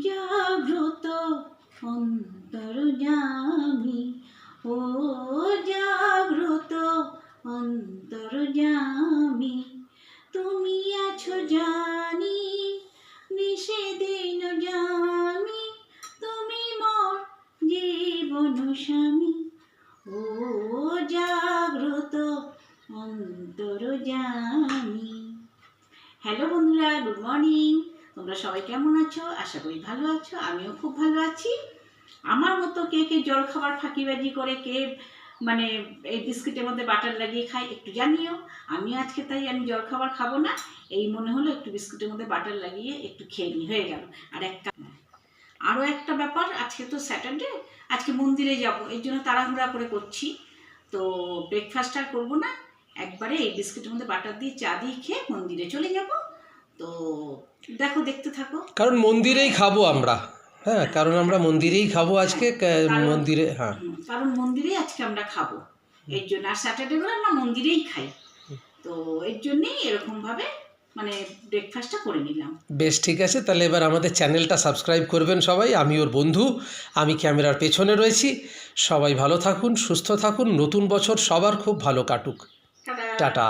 জাগ্রত অন্তর্যামী, ও জাগ্রত অন্তর্যামী, তুমি আছো জানি নিষেদিন জামি, তুমি মোর জীবন স্বামী, ও জাগ্রত অন্তর্যামী। হ্যালো বন্ধুরা, গুড মর্নিং। তোমরা সবাই কেমন আছো? আশা করি ভালো আছো। আমিও খুব ভালো আছি। আমার মতো কে কে জল খাবার ফাঁকিবাজি করে, কে মানে এই বিস্কিটের মধ্যে বাটার লাগিয়ে খায়, একটু জানিও। আমি আজকে তাই আমি জল খাবার খাবো না, এই মনে হলো একটু বিস্কুটের মধ্যে বাটার লাগিয়ে একটু খেয়ে নি, হয়ে গেল। আরও একটা ব্যাপার, আজকে তো স্যাটারডে, আজকে মন্দিরে যাব, এর জন্য তাড়াহুড়া করে করছি। তো ব্রেকফাস্ট আর করবো না, একবারে এই বিস্কুটের মধ্যে বাটার দিয়ে চা দিয়ে খেয়ে মন্দিরে চলে যাব। তো দেখো, দেখতে থাকো। কারণ মন্দিরেই খাবো আমরা, হ্যাঁ, কারণ আমরা মন্দিরেই খাবো আজকে। মন্দিরে, হ্যাঁ, কারণ মন্দিরেই আজকে আমরা খাবো, এর জন্য। আর স্যাটারডে করে আমরা মন্দিরেই খাই, তো এর জন্যেই এরকমভাবে মানে ব্রেকফাস্টটা করে নিলাম। বেশ, ঠিক আছে। তাহলে এবার আমাদের চ্যানেলটা সাবস্ক্রাইব করবেন সবাই। আমি ওর বন্ধু, আমি ক্যামেরার পেছনে রয়েছি। সবাই ভালো থাকুন, সুস্থ থাকুন, নতুন বছর সবার খুব ভালো কাটুক। টাটা।